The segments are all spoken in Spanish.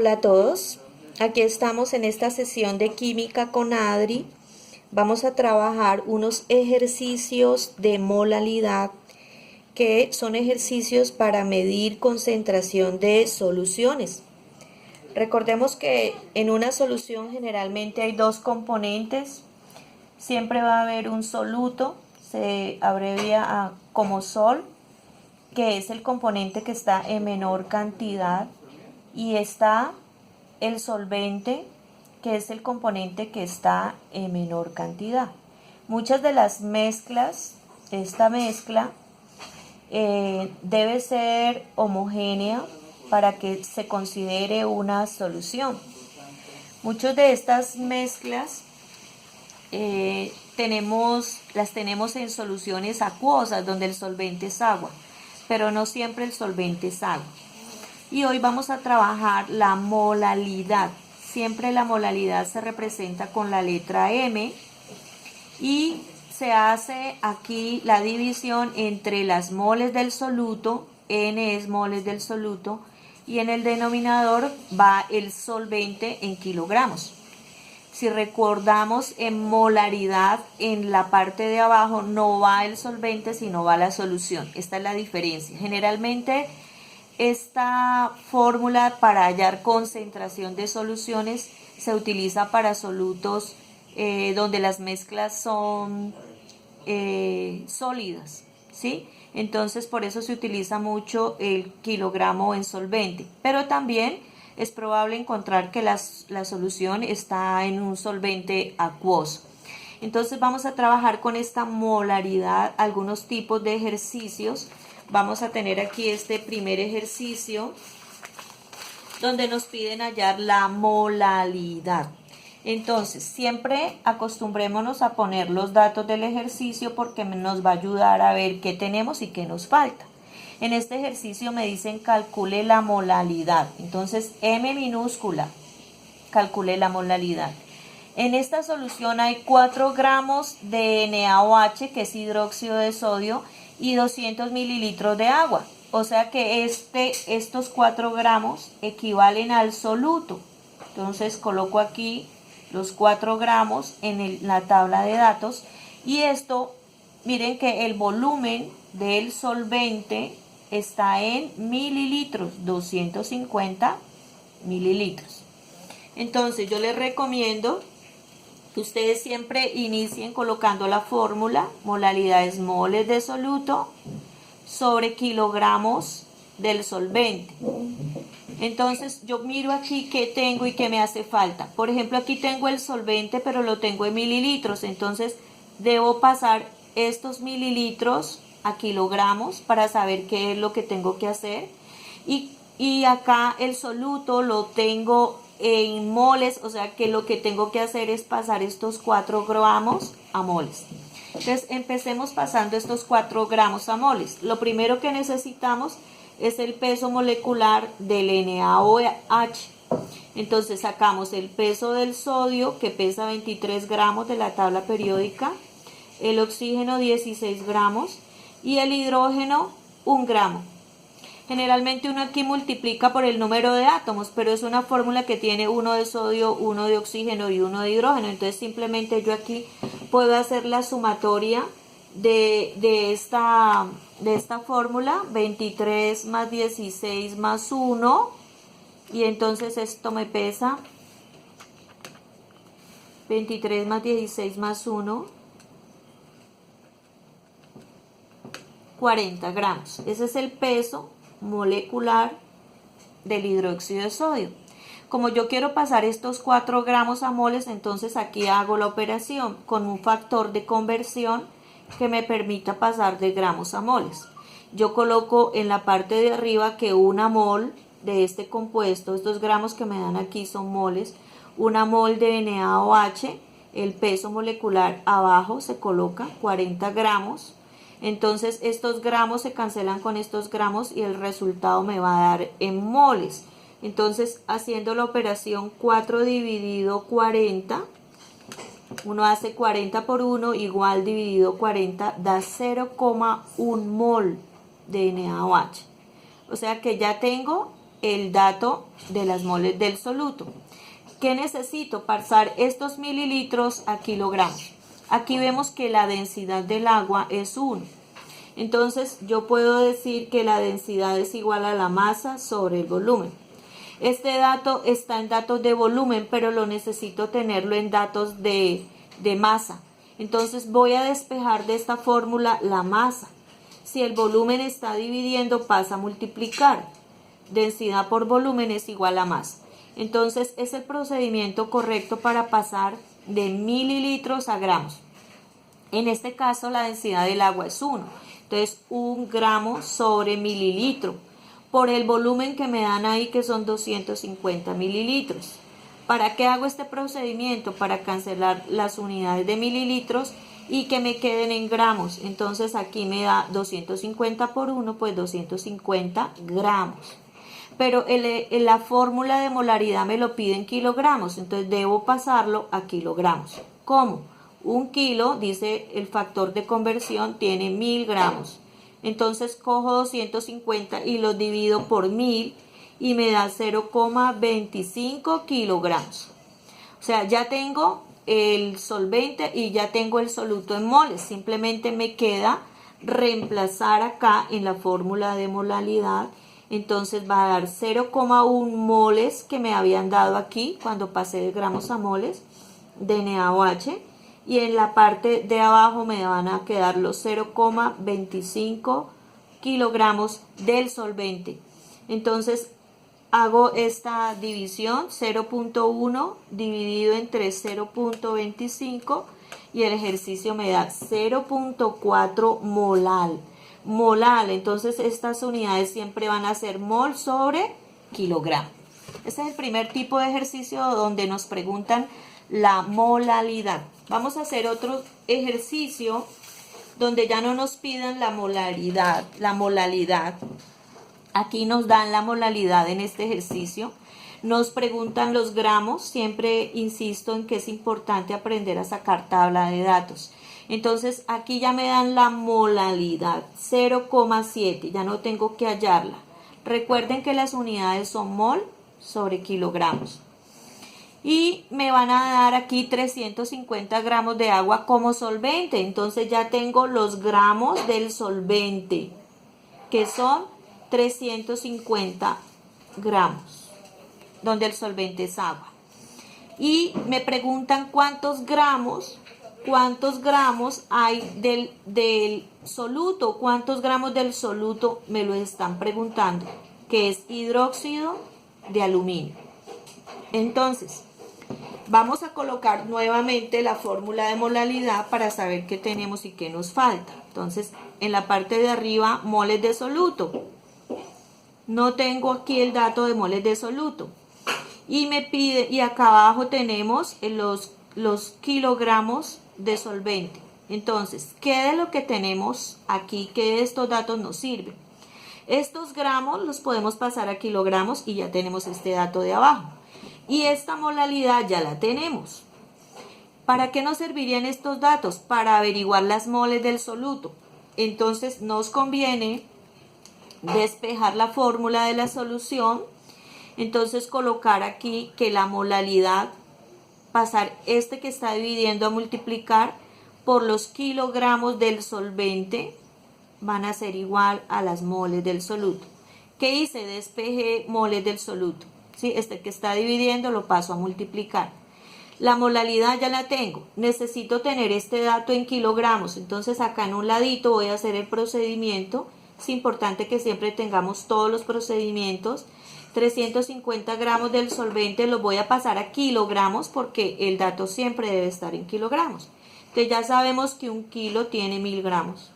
Hola a todos, aquí estamos en esta sesión de química con Adri. Vamos a trabajar unos ejercicios de molalidad que son ejercicios para medir concentración de soluciones. Recordemos que en una solución generalmente hay dos componentes, siempre va a haber un soluto, se abrevia como sol, que es el componente que está en menor cantidad, y está el solvente, que es el componente que está en menor cantidad. Muchas de las mezclas, esta mezcla debe ser homogénea para que se considere una solución. Muchas de estas mezclas las tenemos en soluciones acuosas donde el solvente es agua, pero no siempre el solvente es agua. Y hoy vamos a trabajar la molalidad. Siempre la molalidad se representa con la letra M y se hace aquí la división entre las moles del soluto, N es moles del soluto, y en el denominador va el solvente en kilogramos. Si recordamos, en molaridad, en la parte de abajo no va el solvente, sino va la solución. Esta es la diferencia. Generalmente, esta fórmula para hallar concentración de soluciones se utiliza para solutos donde las mezclas son sólidas, ¿sí? Entonces, por eso se utiliza mucho el kilogramo en solvente. Pero también es probable encontrar que la solución está en un solvente acuoso. Entonces vamos a trabajar con esta molaridad, algunos tipos de ejercicios. Vamos a tener aquí este primer ejercicio donde nos piden hallar la molalidad. Entonces, siempre acostumbrémonos a poner los datos del ejercicio porque nos va a ayudar a ver qué tenemos y qué nos falta. En este ejercicio me dicen calcule la molalidad. Entonces, M minúscula, calcule la molalidad. En esta solución hay 4 gramos de NaOH, que es hidróxido de sodio, y 200 mililitros de agua. O sea que estos 4 gramos equivalen al soluto. Entonces coloco aquí los 4 gramos en la tabla de datos. Y esto, miren que el volumen del solvente está en mililitros, 250 mililitros. Entonces yo les recomiendo que ustedes siempre inicien colocando la fórmula, molalidad es moles de soluto sobre kilogramos del solvente. Entonces yo miro aquí qué tengo y qué me hace falta. Por ejemplo, aquí tengo el solvente, pero lo tengo en mililitros. Entonces debo pasar estos mililitros a kilogramos para saber qué es lo que tengo que hacer. Y acá el soluto lo tengo en moles, o sea que lo que tengo que hacer es pasar estos 4 gramos a moles. Entonces empecemos pasando estos 4 gramos a moles. Lo primero que necesitamos es el peso molecular del NaOH. Entonces sacamos el peso del sodio, que pesa 23 gramos de la tabla periódica, el oxígeno 16 gramos y el hidrógeno 1 gramo. Generalmente uno aquí multiplica por el número de átomos, pero es una fórmula que tiene 1 de sodio, 1 de oxígeno y 1 de hidrógeno. Entonces simplemente yo aquí puedo hacer la sumatoria de esta fórmula, 23 más 16 más 1, y entonces esto me pesa 23 más 16 más 1, 40 gramos. Ese es el peso molecular del hidróxido de sodio. Como yo quiero pasar estos 4 gramos a moles, entonces aquí hago la operación con un factor de conversión que me permita pasar de gramos a moles. Yo coloco en la parte de arriba que una mol de este compuesto, estos gramos que me dan aquí son moles, una mol de NaOH, el peso molecular abajo se coloca 40 gramos. Entonces estos gramos se cancelan con estos gramos y el resultado me va a dar en moles. Entonces haciendo la operación 4 dividido 40, uno hace 40 por 1 igual dividido 40 da 0,1 mol de NaOH. O sea que ya tengo el dato de las moles del soluto. ¿Qué necesito? Pasar estos mililitros a kilogramos. Aquí vemos que la densidad del agua es 1. Entonces yo puedo decir que la densidad es igual a la masa sobre el volumen. Este dato está en datos de volumen, pero lo necesito tenerlo en datos de masa. Entonces voy a despejar de esta fórmula la masa. Si el volumen está dividiendo, pasa a multiplicar. Densidad por volumen es igual a masa. Entonces es el procedimiento correcto para pasar de mililitros a gramos. En este caso la densidad del agua es 1. Entonces 1 gramo sobre mililitro. Por el volumen que me dan ahí, que son 250 mililitros. ¿Para qué hago este procedimiento? Para cancelar las unidades de mililitros y que me queden en gramos. Entonces aquí me da 250 por 1, pues 250 gramos. Pero la fórmula de molaridad me lo pide en kilogramos, entonces debo pasarlo a kilogramos. ¿Cómo? 1 kilo, dice el factor de conversión, tiene 1000 gramos. Entonces cojo 250 y lo divido por 1000 y me da 0,25 kilogramos. O sea, ya tengo el solvente y ya tengo el soluto en moles. Simplemente me queda reemplazar acá en la fórmula de molaridad. Entonces va a dar 0,1 moles que me habían dado aquí cuando pasé de gramos a moles de NaOH. Y en la parte de abajo me van a quedar los 0,25 kilogramos del solvente. Entonces hago esta división, 0,1 dividido entre 0,25 y el ejercicio me da 0,4 molal. Molal, entonces estas unidades siempre van a ser mol sobre kilogramo. Este es el primer tipo de ejercicio donde nos preguntan la molalidad. Vamos a hacer otro ejercicio donde ya no nos pidan la molalidad. Aquí nos dan la molalidad en este ejercicio. Nos preguntan los gramos. Siempre insisto en que es importante aprender a sacar tabla de datos. Entonces aquí ya me dan la molalidad, 0,7. Ya no tengo que hallarla. Recuerden que las unidades son mol sobre kilogramos. Y me van a dar aquí 350 gramos de agua como solvente. Entonces ya tengo los gramos del solvente, que son 350 gramos, donde el solvente es agua. Y me preguntan cuántos gramos hay del soluto, cuántos gramos del soluto me lo están preguntando, que es hidróxido de aluminio. Entonces, vamos a colocar nuevamente la fórmula de molalidad para saber qué tenemos y qué nos falta. Entonces, en la parte de arriba, moles de soluto. No tengo aquí el dato de moles de soluto. Y me pide, y acá abajo tenemos los kilogramos de solvente. Entonces, ¿qué de lo que tenemos aquí, qué de estos datos nos sirve? Estos gramos los podemos pasar a kilogramos y ya tenemos este dato de abajo. Y esta molalidad ya la tenemos. ¿Para qué nos servirían estos datos? Para averiguar las moles del soluto. Entonces nos conviene despejar la fórmula de la solución. Entonces colocar aquí que la molalidad, pasar este que está dividiendo a multiplicar por los kilogramos del solvente, van a ser igual a las moles del soluto. ¿Qué hice? Despejé moles del soluto. ¿Sí? Este que está dividiendo lo paso a multiplicar. La molalidad ya la tengo. Necesito tener este dato en kilogramos. Entonces acá en un ladito voy a hacer el procedimiento. Es importante que siempre tengamos todos los procedimientos. 350 gramos del solvente los voy a pasar a kilogramos porque el dato siempre debe estar en kilogramos. Entonces ya sabemos que 1 kilo tiene 1000 gramos.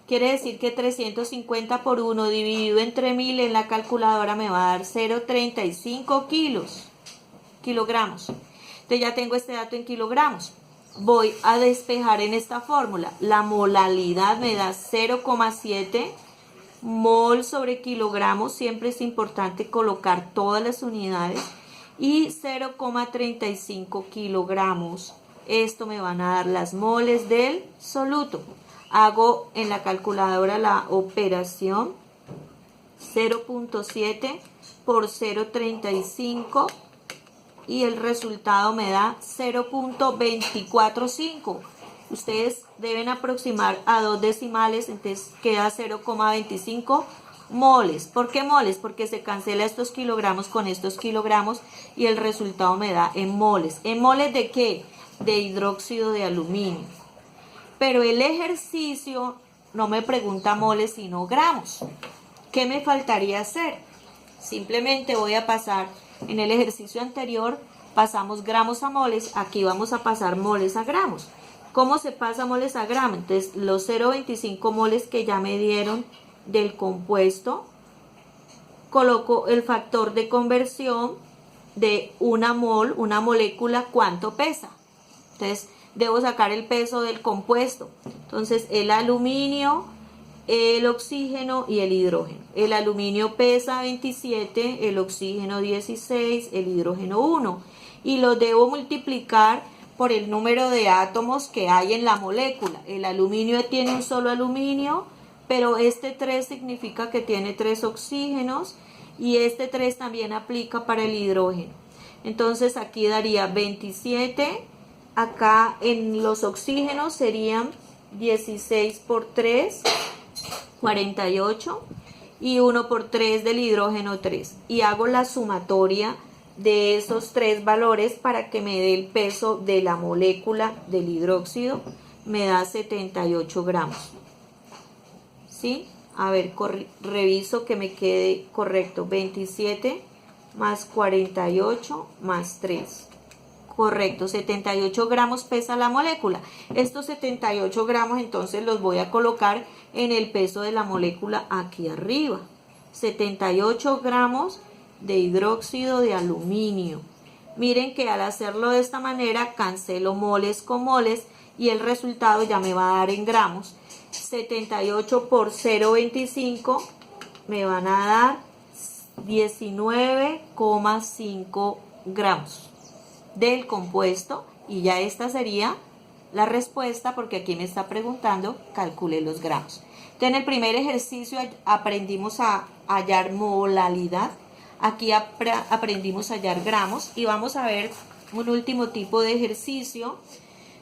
Quiere decir que 350 por 1 dividido entre 1000 en la calculadora me va a dar 0,35 kilogramos. Entonces ya tengo este dato en kilogramos. Voy a despejar en esta fórmula. La molalidad me da 0,7 mol sobre kilogramos. Siempre es importante colocar todas las unidades. Y 0,35 kilogramos. Esto me van a dar las moles del soluto. Hago en la calculadora la operación 0,7 por 0,35 y el resultado me da 0,245. Ustedes deben aproximar a 2 decimales, entonces queda 0,25 moles. ¿Por qué moles? Porque se cancela estos kilogramos con estos kilogramos y el resultado me da en moles. ¿En moles de qué? De hidróxido de aluminio. Pero el ejercicio no me pregunta moles sino gramos. ¿Qué me faltaría hacer? Simplemente voy a pasar, en el ejercicio anterior pasamos gramos a moles, aquí vamos a pasar moles a gramos. ¿Cómo se pasa moles a gramos? Entonces los 0,25 moles que ya me dieron del compuesto, coloco el factor de conversión de una molécula, ¿cuánto pesa? Entonces debo sacar el peso del compuesto. Entonces el aluminio, el oxígeno y el hidrógeno. El aluminio pesa 27, el oxígeno 16, el hidrógeno 1. Y lo debo multiplicar por el número de átomos que hay en la molécula. El aluminio tiene un solo aluminio, pero este 3 significa que tiene 3 oxígenos y este 3 también aplica para el hidrógeno. Entonces aquí daría 27, acá en los oxígenos serían 16 por 3, 48 y 1 por 3 del hidrógeno 3. Y hago la sumatoria de esos 3 valores para que me dé el peso de la molécula del hidróxido. Me da 78 gramos. ¿Sí? A ver, reviso que me quede correcto. 27 más 48 más 3. Correcto, 78 gramos pesa la molécula. Estos 78 gramos entonces los voy a colocar en el peso de la molécula aquí arriba. 78 gramos de hidróxido de aluminio. Miren que al hacerlo de esta manera cancelo moles con moles y el resultado ya me va a dar en gramos. 78 por 0,25 me van a dar 19,5 gramos del compuesto, y ya esta sería la respuesta porque aquí me está preguntando calcule los gramos. Entonces en el primer ejercicio aprendimos a hallar molalidad, aquí aprendimos a hallar gramos y vamos a ver un último tipo de ejercicio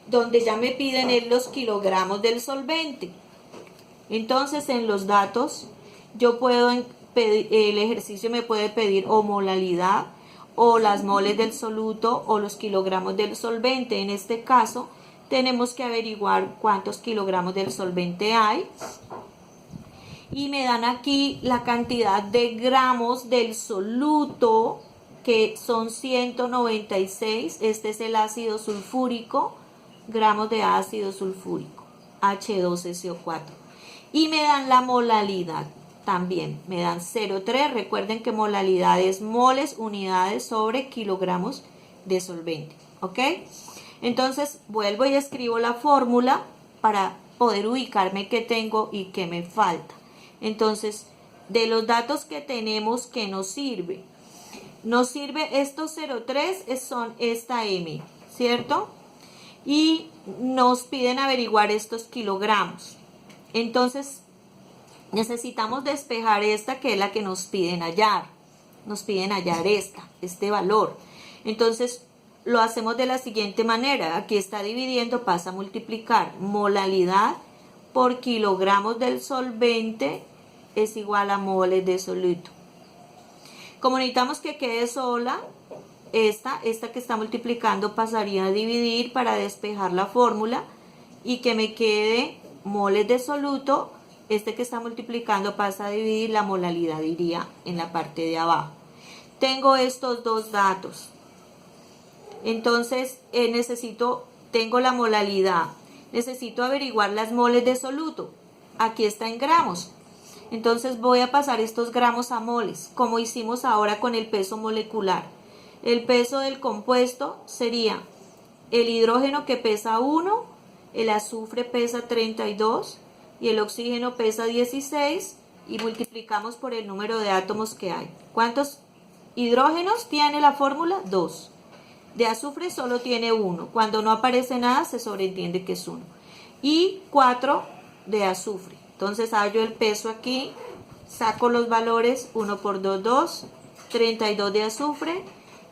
donde ya me piden los kilogramos del solvente. Entonces en los datos yo puedo el ejercicio me puede pedir o molalidad o las moles del soluto o los kilogramos del solvente. En este caso tenemos que averiguar cuántos kilogramos del solvente hay y me dan aquí la cantidad de gramos del soluto, que son 196. Este es el ácido sulfúrico, gramos de ácido sulfúrico, H2SO4, y me dan la molalidad. También me dan 0,3. Recuerden que molalidad es moles, unidades sobre kilogramos de solvente. ¿Ok? Entonces vuelvo y escribo la fórmula para poder ubicarme qué tengo y qué me falta. Entonces, de los datos que tenemos, ¿qué nos sirve? Nos sirve estos 0,3 son esta M, ¿cierto? Y nos piden averiguar estos kilogramos. Entonces, necesitamos despejar esta que es la que nos piden hallar. Nos piden hallar este valor. Entonces lo hacemos de la siguiente manera. Aquí está dividiendo, pasa a multiplicar. Molalidad por kilogramos del solvente es igual a moles de soluto. Como necesitamos que quede sola, esta que está multiplicando pasaría a dividir para despejar la fórmula y que me quede moles de soluto. Este que está multiplicando pasa a dividir, la molalidad iría en la parte de abajo. Tengo estos dos datos. Entonces tengo la molalidad. Necesito averiguar las moles de soluto. Aquí está en gramos. Entonces voy a pasar estos gramos a moles, como hicimos ahora con el peso molecular. El peso del compuesto sería el hidrógeno, que pesa 1, el azufre pesa 32, y el oxígeno pesa 16, y multiplicamos por el número de átomos que hay. ¿Cuántos hidrógenos tiene la fórmula? 2. De azufre solo tiene 1. Cuando no aparece nada se sobreentiende que es 1. Y 4 de azufre. Entonces hallo el peso aquí, saco los valores, 1 por 2, 2, 32 de azufre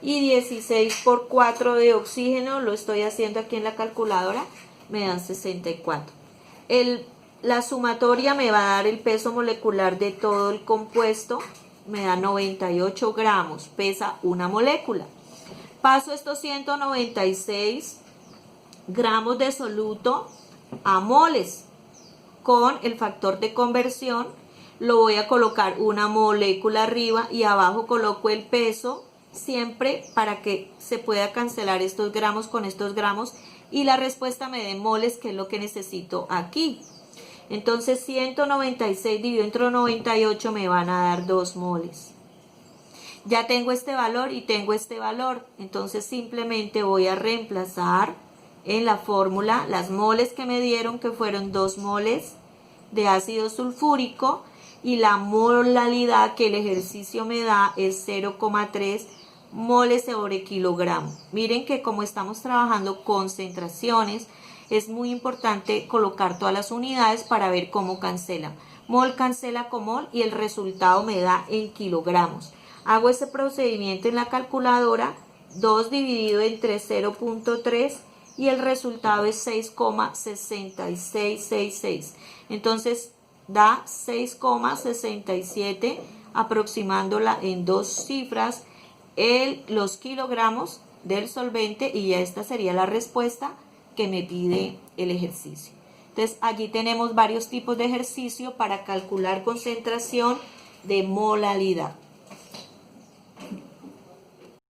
y 16 por 4 de oxígeno, lo estoy haciendo aquí en la calculadora, me dan 64. La sumatoria me va a dar el peso molecular de todo el compuesto, me da 98 gramos, pesa una molécula. Paso estos 196 gramos de soluto a moles. Con el factor de conversión lo voy a colocar una molécula arriba y abajo coloco el peso, siempre para que se pueda cancelar estos gramos con estos gramos y la respuesta me dé moles, que es lo que necesito aquí. Entonces 196 dividido entre 98 me van a dar 2 moles. Ya tengo este valor y tengo este valor, entonces simplemente voy a reemplazar en la fórmula las moles que me dieron, que fueron 2 moles de ácido sulfúrico, y la molalidad que el ejercicio me da es 0,3 moles sobre kilogramo. Miren que como estamos trabajando concentraciones, es muy importante colocar todas las unidades para ver cómo cancelan. Mol cancela con mol y el resultado me da en kilogramos. Hago ese procedimiento en la calculadora, 2 dividido entre 0,3 y el resultado es 6,6666. Entonces da 6,67, aproximándola en dos cifras, los kilogramos del solvente, y ya esta sería la respuesta que me pide el ejercicio. Entonces allí tenemos varios tipos de ejercicio para calcular concentración de molalidad.